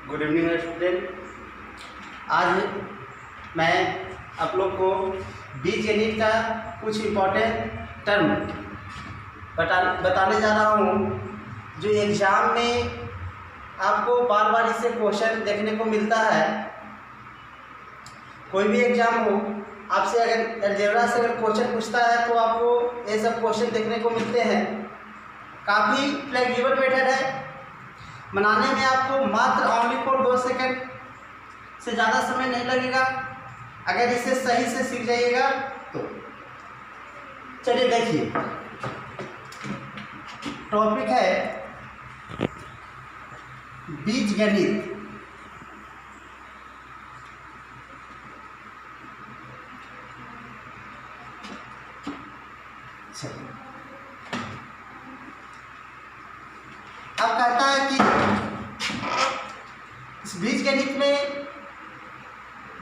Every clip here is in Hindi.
Good evening student. आज मैं आप लोग को बीजगणित का कुछ इम्पोर्टेंट टर्म बताने जा रहा हूँ जो एग्ज़ाम में आपको बार बार इससे क्वेश्चन देखने को मिलता है। कोई भी एग्ज़ाम हो, आपसे अगर अलजेब्रा से अगर क्वेश्चन पूछता है तो आपको ये सब क्वेश्चन देखने को मिलते हैं। काफ़ी फ्लेक्सिबल मेथड है, बनाने में आपको मात्र ओनली फॉर 2 सेकंड से ज़्यादा समय नहीं लगेगा अगर इसे सही से सीख जाइएगा तो। चलिए देखिए, टॉपिक है बीजगणित। अब कहता है कि इस बीजगणित में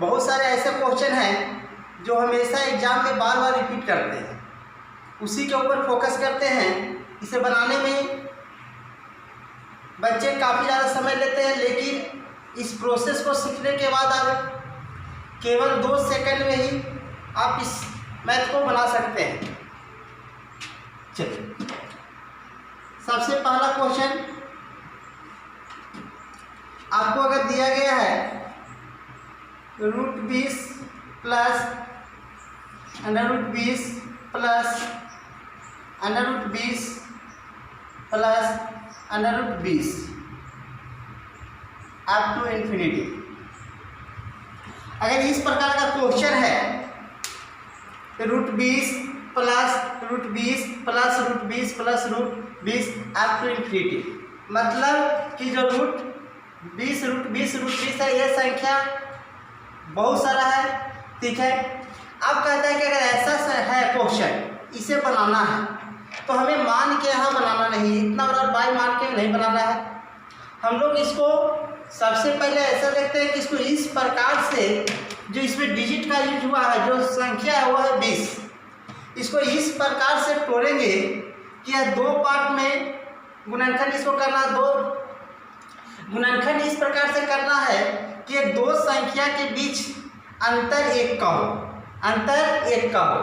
बहुत सारे ऐसे क्वेश्चन हैं जो हमेशा एग्जाम में बार बार रिपीट करते हैं, उसी के ऊपर फोकस करते हैं। इसे बनाने में बच्चे काफ़ी ज़्यादा समय लेते हैं, लेकिन इस प्रोसेस को सीखने के बाद आप केवल 2 सेकंड में ही आप इस मैथ को बना सकते हैं। चलिए, सबसे पहला क्वेश्चन आपको अगर दिया गया है √20 plus √20 plus √20 plus √20 up to infinity. अगर इस प्रकार का क्वेश्चन है √20 plus √20 plus √20 plus √20 up to infinity, मतलब कि जो √20 है, यह संख्या बहुत सारा है, ठीक है। अब कहता है कि अगर ऐसा है क्वेश्चन, इसे बनाना है तो हमें मान के यहाँ बनाना नहीं, इतना बड़ा बाई मान के नहीं बनाना है। हम लोग इसको सबसे पहले ऐसा देखते हैं कि इसको इस प्रकार से, जो इसमें डिजिट का यूज हुआ है, जो संख्या है वो है 20, इसको इस प्रकार से तोड़ेंगे कि यह 2 पार्ट में गुणनखंड इसको करना, 2 गुणनखंड इस प्रकार से करना है कि 2 संख्या के बीच अंतर 1 का हो, अंतर 1 का हो।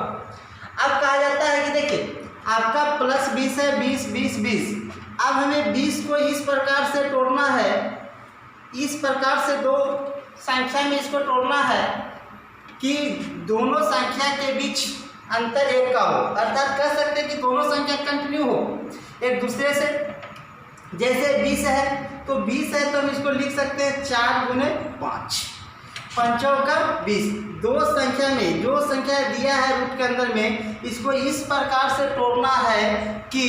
अब कहा जाता है कि देखिए आपका प्लस 20 है, 20 20 20। अब हमें 20 को इस प्रकार से तोड़ना है, इस प्रकार से 2 संख्या में इसको तोड़ना है कि दोनों संख्या के बीच अंतर 1 का हो, अर्थात कह सकते हैं कि दोनों संख्या कंटिन्यू हो एक दूसरे से। जैसे 20 है तो 20 है तो हम इसको लिख सकते हैं 4 गुने 5, 5 का 20। 2 संख्या में जो संख्या दिया है रूट के अंदर में, इसको इस प्रकार से तोड़ना है कि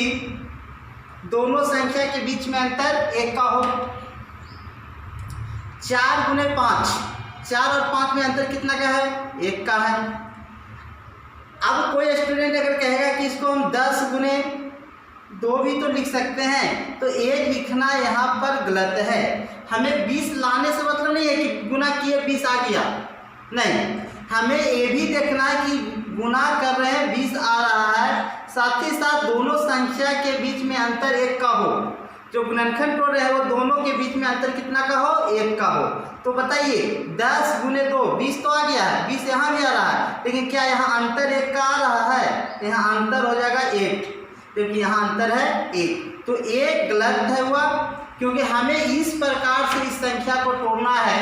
दोनों संख्या के बीच में अंतर 1 का हो। 4 गुने 5, 4 और 5 में अंतर कितना का है? 1 का है। अब कोई स्टूडेंट अगर कहेगा कि इसको हम 10 गुने 2 भी तो लिख सकते हैं, तो 1 लिखना यहाँ पर गलत है। हमें 20 लाने से मतलब नहीं है कि गुना किए 20 आ गया, नहीं, हमें ये भी देखना है कि गुना कर रहे हैं 20 आ रहा है, साथ ही साथ दोनों संख्या के बीच में अंतर 1 का हो। जो गुणनखंड तोड़ रहे हैं वो दोनों के बीच में अंतर कितना का हो? 1 का हो। तो बताइए 10 गुने 2, 20 तो आ गया है, 20 यहाँ भी आ रहा है, लेकिन क्या यहाँ अंतर 1 का आ रहा है? यहाँ अंतर हो जाएगा 1, क्योंकि यहाँ अंतर है 1। तो 1 गलत है हुआ, क्योंकि हमें इस प्रकार से इस संख्या को तोड़ना है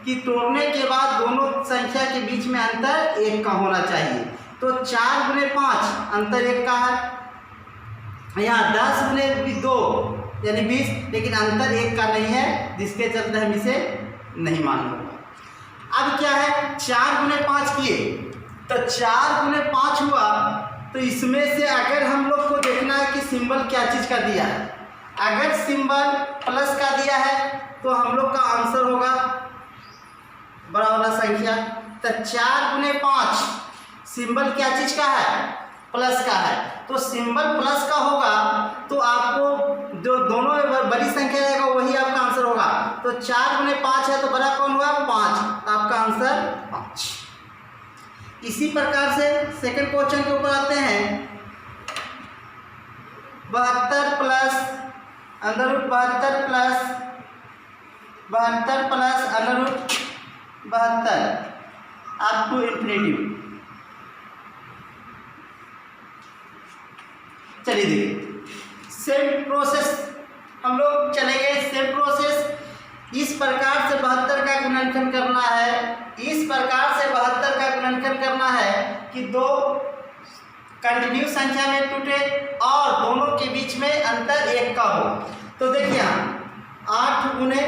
कि तोड़ने के बाद दोनों संख्या के बीच में अंतर 1 का होना चाहिए। तो 4 गुने 5 अंतर 1 का है, यहाँ 10 गुने 2 यानी 20, लेकिन अंतर 1 का नहीं है, जिसके चलते हम इसे नहीं मान होगा। अब क्या है, 4 गुने 5 किए तो 4 गुने 5 हुआ, तो इसमें से अगर हम लोग को देखना है कि सिंबल क्या चीज़ का दिया है। अगर सिंबल प्लस का दिया है तो हम लोग का आंसर होगा बड़ा वाला संख्या। तो 4 गुने 5 सिंबल क्या चीज़ का है? प्लस का है, तो सिंबल प्लस का होगा तो आपको जो दोनों बड़ी संख्या रहेगा वही आपका आंसर होगा। तो 4 गुने 5 है तो बड़ा कौन हुआ? 5, आपका आंसर 5। इसी प्रकार से सेकंड क्वेश्चन के ऊपर आते हैं। 72 plus √72 plus 72 plus under root 72 up to infinity. चलिए देखिए सेम प्रोसेस हम लोग चलेंगे। सेम प्रोसेस इस प्रकार से 72 का गुणनखंड करना है, इस प्रकार से 72 का गुणनखंड करना है कि दो कंटिन्यूस संख्या में टूटे और दोनों के बीच में अंतर 1 का हो। तो देखिए 8 गुने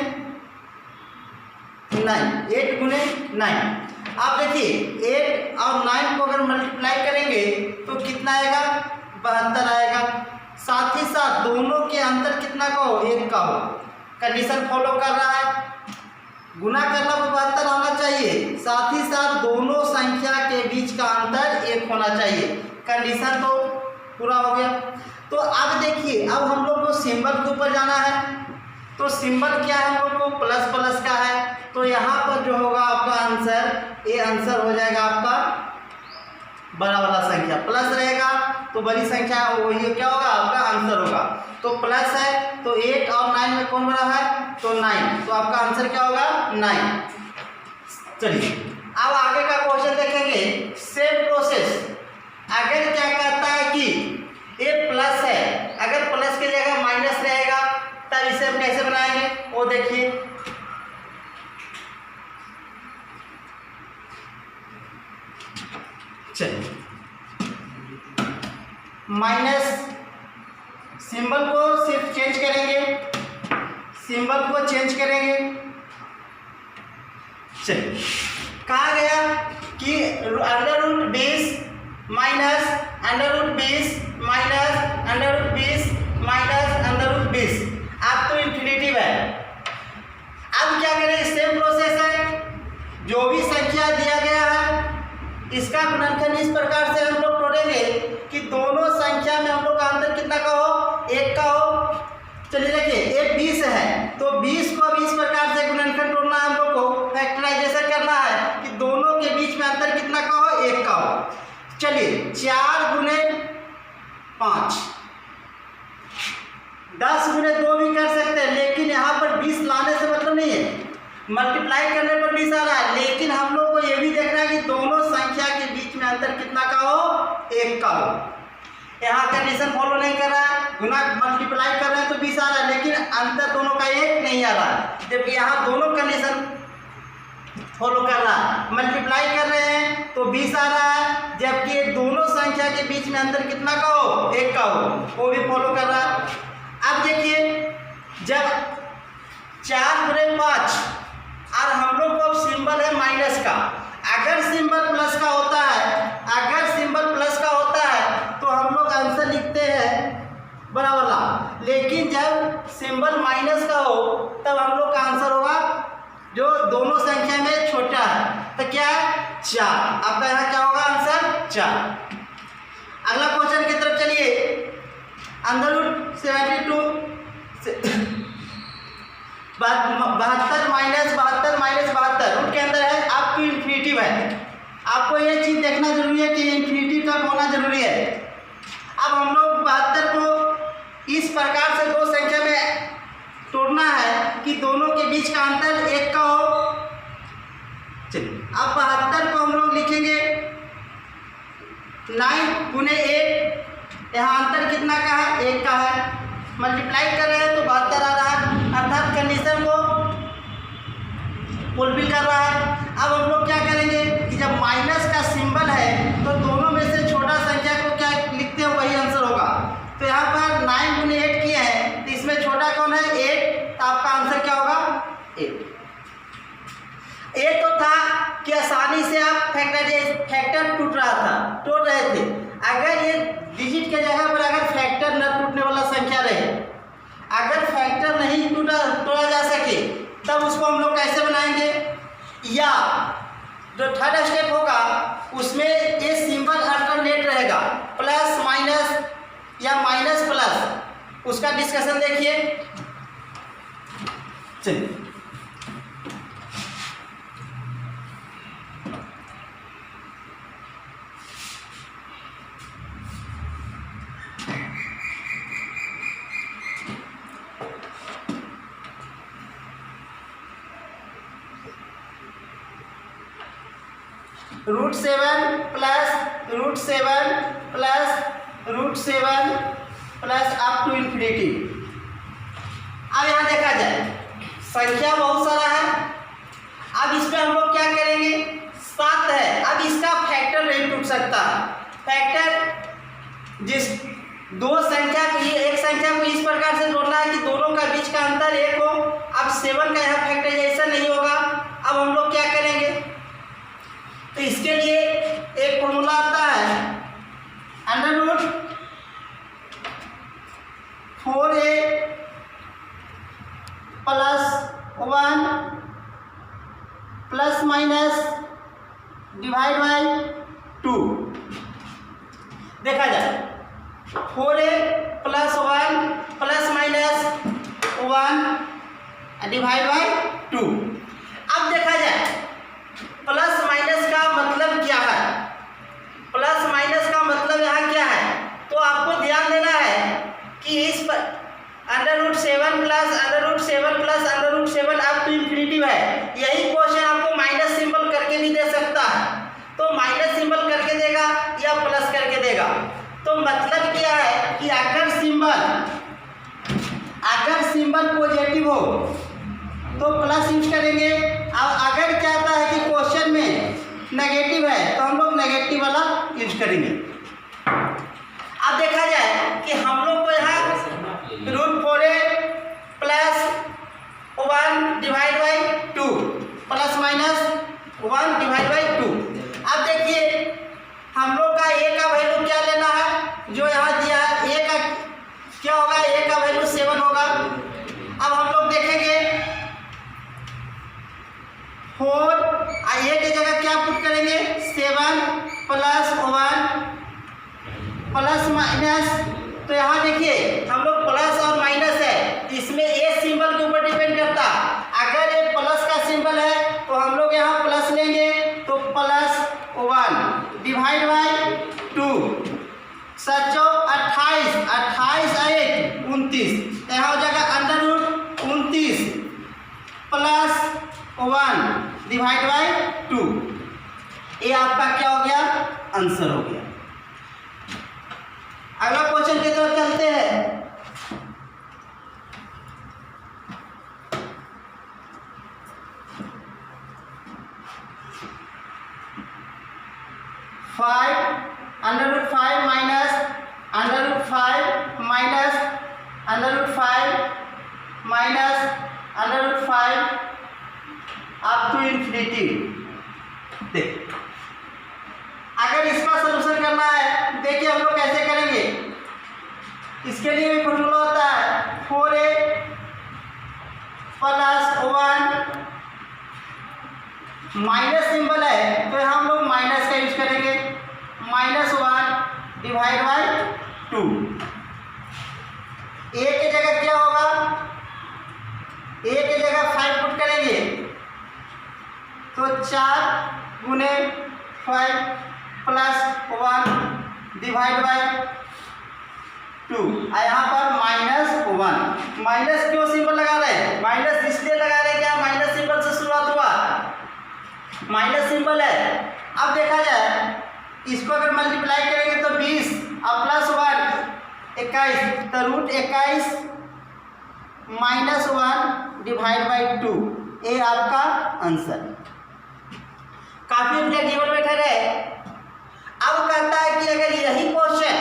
9, 8 गुने 9। आप देखिए 8 और 9 को अगर मल्टीप्लाई करेंगे तो कितना आएगा, 72 आएगा। साथ ही साथ दोनों के अंतर कितना का हो, 1 का हो। कंडीशन फॉलो कर रहा है, गुना करना 72 आना चाहिए, साथ ही साथ दोनों संख्या के बीच का अंतर 1 होना चाहिए। कंडीशन तो पूरा हो गया। तो अब देखिए अब हम लोग को सिंबल के ऊपर जाना है। तो सिंबल क्या है, हम लोग को प्लस प्लस का है। तो यहाँ पर जो होगा आपका आंसर, ये आंसर हो जाएगा आपका बड़ा वाला संख्या, प्लस रहेगा तो बड़ी संख्या वही क्या होगा, आपका आंसर होगा। तो प्लस है तो 8 और 9 में कौन बड़ा है, तो 9, तो आपका आंसर क्या होगा, 9। चलिए अब आगे का क्वेश्चन देखेंगे। सेम प्रोसेस अगर क्या कहता है कि ये प्लस है, अगर प्लस की जगह माइनस रहेगा तब इसे हम कैसे बनाएंगे, वो देखिए। चलिए माइनस सिंबल को सिर्फ चेंज करेंगे, सिंबल को चेंज करेंगे। चलिए कहा गया कि under root 20 minus under root 20 minus under root 20 minus under root 20 अब तो इन्फिनिटिव है। अब क्या करें, सेम प्रोसेस है, जो भी संख्या दिया गया है इसका गुणनखंड इस प्रकार से हम लोग तोड़ेंगे कि दोनों संख्या में हम लोग का अंतर कितना का हो, 1 का हो। चलिए देखिए ये 20 है तो 20 को अब इस प्रकार से गुणनखंड तोड़ना है, हम लोग को फैक्टराइजेशन करना है कि दोनों के बीच में अंतर कितना का हो, 1 का हो। चलिए 4 गुने 5, 10 गुने 2 भी कर सकते हैं, लेकिन यहाँ पर 20 लाने से मतलब नहीं है, मल्टीप्लाई करने पर 20 आ रहा है। लेकिन हम लोग को ये भी देखना है कि दोनों संख्या के बीच में अंतर कितना का हो, 1 का हो। यहाँ कंडीशन फॉलो नहीं कर रहा है, गुना मल्टीप्लाई कर रहे हैं तो 20 आ रहा है, लेकिन अंतर दोनों का 1 नहीं आ रहा है। जबकि यहाँ दोनों कंडीशन फॉलो कर रहा है, मल्टीप्लाई कर रहे हैं तो 20 आ रहा है, जबकि दोनों संख्या के बीच में अंतर कितना का हो, 1 का हो, वो भी फॉलो कर रहा है। अब देखिए जब 4 गुने 5 और हम लोग को अब सिंबल है माइनस का, अगर सिंबल प्लस का होता है, अगर सिंबल प्लस का होता है तो हम लोग आंसर लिखते हैं बड़ा वाला, लेकिन जब सिंबल माइनस का हो तब हम लोग का आंसर होगा जो दोनों संख्या में छोटा है। तो क्या है, 4। आपका यहाँ क्या होगा आंसर, 4। अगला क्वेश्चन की तरफ चलिए। अंडर रूट 72 72 माइनस 72 रूट के अंदर है, आपकी इन्फिनिटिव है। आपको ये चीज़ देखना जरूरी है कि इन्फिनिटिव तक होना जरूरी है। अब हम लोग 72 को इस प्रकार से दो संख्या में तोड़ना है कि दोनों के बीच का अंतर 1 का हो। चलिए अब 72 को हम लोग लिखेंगे 9 गुने 1, यहाँ अंतर कितना का है, 1 का है। मल्टीप्लाई कर रहे हैं तो 72 आ रहा है, अर्थात कंडीशन को फुलफिल कर रहा है। अब हम लोग क्या करेंगे कि जब माइनस का सिंबल है तो दोनों में से छोटा संख्या को क्या लिखते हैं, वही आंसर होगा। तो यहाँ पर 9 गुने 8 किए हैं तो इसमें छोटा कौन है, 8, तो आपका आंसर क्या होगा, 8। ये तो था कि आसानी से आप फैक्टर टूट रहे थे। अगर ये डिजिट के जगह पर अगर फैक्टर न टूटने वाला संख्या रहे, अगर फैक्टर नहीं तोड़ा जा सके तब उसको हम लोग कैसे बनाएंगे, या जो थर्ड स्टेप होगा उसमें ये सिंबल अल्टरनेट रहेगा, प्लस माइनस या माइनस प्लस, उसका डिस्कशन देखिए। चलिए √7 plus √7 plus √7 plus up to infinity. अब यहाँ देखा जाए संख्या बहुत सारा है। अब इसमें हम लोग क्या करेंगे, 7 है, अब इसका फैक्टर नहीं टूट सकता। फैक्टर जिस दो संख्या को, ये एक संख्या को इस प्रकार से जोड़ना है कि दोनों का बीच का अंतर 1 हो। अब 7 का यहाँ फैक्टराइजेशन नहीं होगा। अब हम लोग क्या करेंगे, तो इसके लिए एक फॉर्मूला आता है √4a + 1 plus minus divide by 2। देखा जाए 4a + 1 plus minus 1 divide by 2। अब देखा जाए प्लस माइनस का मतलब क्या है, प्लस माइनस का मतलब यहाँ क्या है, तो आपको ध्यान देना है कि इस पर √7 plus √7 plus √7 up to infinity है। यही क्वेश्चन आपको माइनस सिंबल करके भी दे सकता है, तो माइनस सिंबल करके देगा या प्लस करके देगा। तो मतलब क्या है कि अगर सिंबल पॉजिटिव हो तो प्लस यूज करेंगे। अब अगर क्या आता है कि क्वेश्चन में नेगेटिव है तो हम लोग नेगेटिव वाला यूज करेंगे। अब देखा जाए कि हम लोग को यहाँ √4a + 1 divide by 2 plus minus 1 divide by 2। अब देखिए हम लोग का a का वैल्यू क्या लेना है, जो यहाँ दिया है a का क्या होगा, a का वैल्यू 7 होगा। अब हम लोग देखेंगे 4 a की जगह क्या पुट करेंगे, 7 + 1 प्लस माइनस। तो यहाँ देखिए हम लोग प्लस और माइनस है, इसमें ए सिंबल के ऊपर डिपेंड करता। अगर ये प्लस का सिंबल है तो हम लोग यहाँ प्लस लेंगे, तो +1 डिवाइड बाई 2 सचो 28 1 29। यहाँ हो जाएगा √29 + 1 डिवाइड बाई 2। ये आपका क्या हो गया, आंसर हो गया। अगला क्वेश्चन की तरफ चलते हैं। √5 minus √5 minus √5 minus √5 up to infinity. देख अगर इसका सलूशन करना है, देखिए हम लोग कैसे करेंगे। इसके लिए भी फॉर्मूला होता है 4a + 1 माइनस सिंबल है तो हम लोग माइनस का यूज करेंगे, -1 डिवाइड बाई 2। a की जगह क्या होगा, a की जगह 5 पुट करेंगे तो 4 × 5 + 1 डिवाइड बाई 2। यहाँ पर -1। माइनस क्यों सिंबल लगा रहे हैं, माइनस इसलिए लगा रहे हैं क्या, माइनस सिंबल से शुरुआत हुआ, माइनस सिंबल है। अब देखा जाए इसको अगर मल्टीप्लाई करेंगे तो 20 और +1 21, तो √21 -1 डिवाइड बाई 2। ये आपका आंसर। काफी फ्लेक्सिबल मेथड है। अब कहता है कि अगर यही क्वेश्चन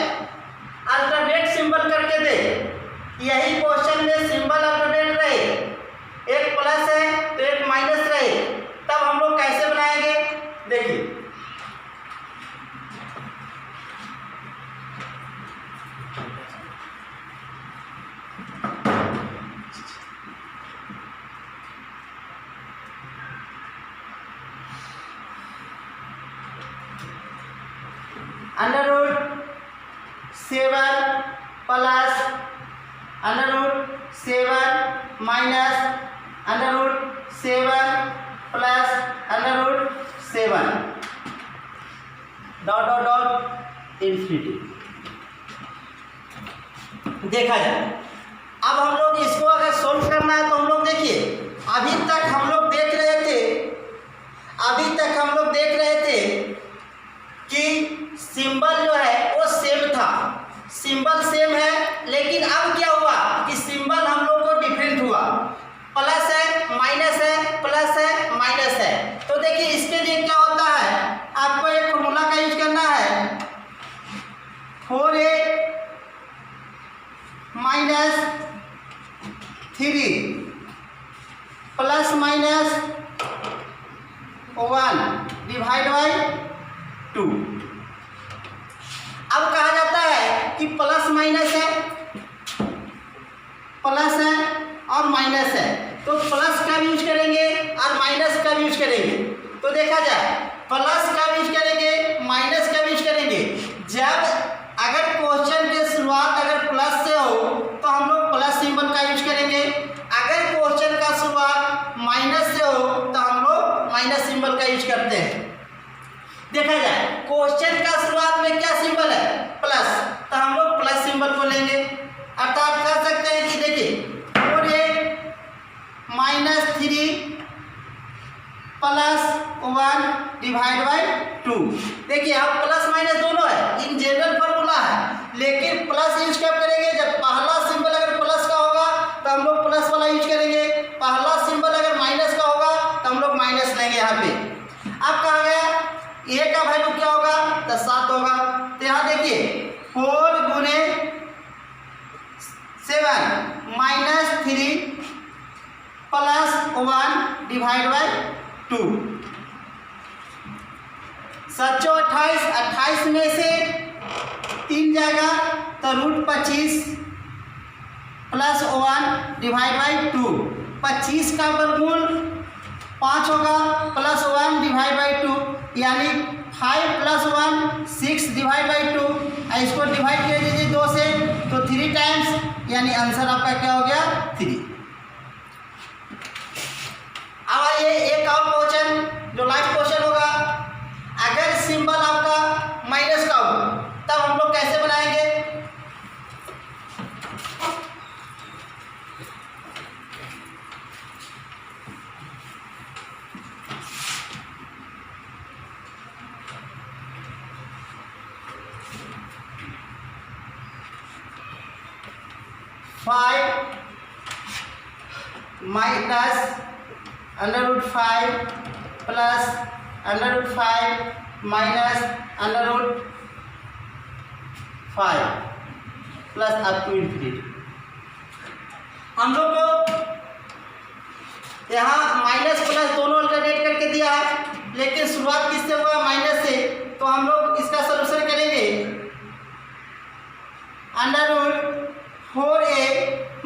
अल्टरनेट सिंबल करके दे, यही क्वेश्चन में सिंबल अल्टरनेट रहे, एक प्लस है तो एक माइनस रहे, तब हम लोग कैसे बनाएंगे, देखिए √7 plus √7 minus √7 plus √7 dot dot dot infinity. देखा जाए अब हम लोग इसको अगर सोल्व करना है तो हम लोग देखिए अभी तक हम लोग देख रहे थे सिंबल सेम है, लेकिन अब क्या हुआ कि सिंबल हम लोग को डिफरेंट हुआ। प्लस है, माइनस है, प्लस है, माइनस है। तो देखिए इसके लिए क्या होता है, आपको एक फॉर्मूला का यूज करना है, 4a minus 3 plus minus 1 divide by 2। अब कहा जाता है कि प्लस माइनस है, प्लस है और माइनस है, तो प्लस का भी यूज करेंगे और माइनस का भी यूज करेंगे। तो देखा जाए प्लस का भी यूज करेंगे, माइनस का भी यूज करेंगे। जब अगर क्वेश्चन के शुरुआत अगर प्लस से हो तो हम लोग प्लस सिंबल का यूज करेंगे, अगर क्वेश्चन का शुरुआत माइनस से हो तो हम लोग माइनस सिंबल का यूज करते हैं। देखा जाए क्वेश्चन का शुरुआत में क्या सिंबल है, प्लस, तो हम लोग प्लस सिंबल को लेंगे। अर्थात कर सकते हैं कि देखिए 4a minus 3 plus 1 divide by 2। देखिए अब प्लस माइनस दोनों है, इन जनरल फॉर्मूला है, लेकिन प्लस यूज कब करेंगे, जब पहला सिंबल अगर प्लस का होगा तो हम लोग प्लस वाला यूज करेंगे, पहला सिंबल अगर माइनस का होगा तो हम लोग माइनस लेंगे। यहाँ पे अब कहा गया a का वैल्यू क्या होगा, तो 7 होगा। तो यहाँ देखिए 4 गुने 7 माइनस 3 प्लस 1 डिवाइड बाई 2। 7 28, 28 में से 3 जाएगा तो √25 प्लस 1 डिवाइड बाई 2। 25 का वर्गमूल 5 होगा, प्लस 1 डिवाइड बाई 2, यानी 5 प्लस 1 6 डिवाइड बाई 2। इसको डिवाइड कर दीजिए 2 से तो 3 टाइम्स, यानी आंसर आपका क्या हो गया 3। अब आइए एक और क्वेश्चन जो लास्ट क्वेश्चन होगा, अगर सिंबल आपका माइनस का हो तब हम लोग कैसे बनाएंगे। Five minus √5 plus √5 minus √5 plus up to infinity. हम लोग को यहाँ माइनस प्लस दोनों अल्टरनेट करके दिया है, लेकिन शुरुआत किससे हुआ, माइनस से। तो हम लोग इसका सलूशन करेंगे, √4a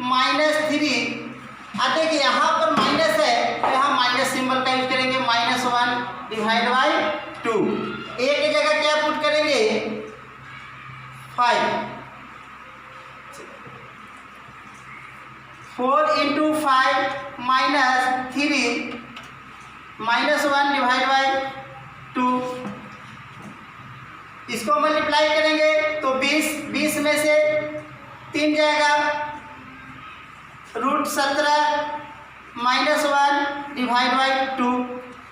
माइनस 3। देखिए यहाँ पर माइनस है तो यहाँ माइनस सिंबल का यूज करेंगे, -1 डिवाइड बाई 2। a की जगह क्या पुट करेंगे 5, 4 × 5 माइनस 3 -1 डिवाइड बाई 2। इसको मल्टीप्लाई करेंगे तो 20 में से 3 जाएगा, √17 -1 डिवाइड बाई 2।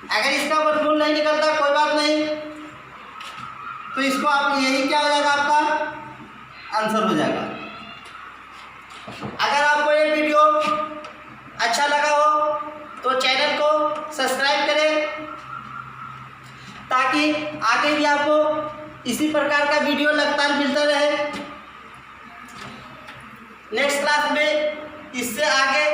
अगर इसका वर्गमूल नहीं निकलता कोई बात नहीं, तो इसको आप यही क्या हो जाएगा, आपका आंसर हो जाएगा। अगर आपको ये वीडियो अच्छा लगा हो तो चैनल को सब्सक्राइब करें, ताकि आगे भी आपको इसी प्रकार का वीडियो लगातार मिलता रहे। नेक्स्ट क्लास में इससे आगे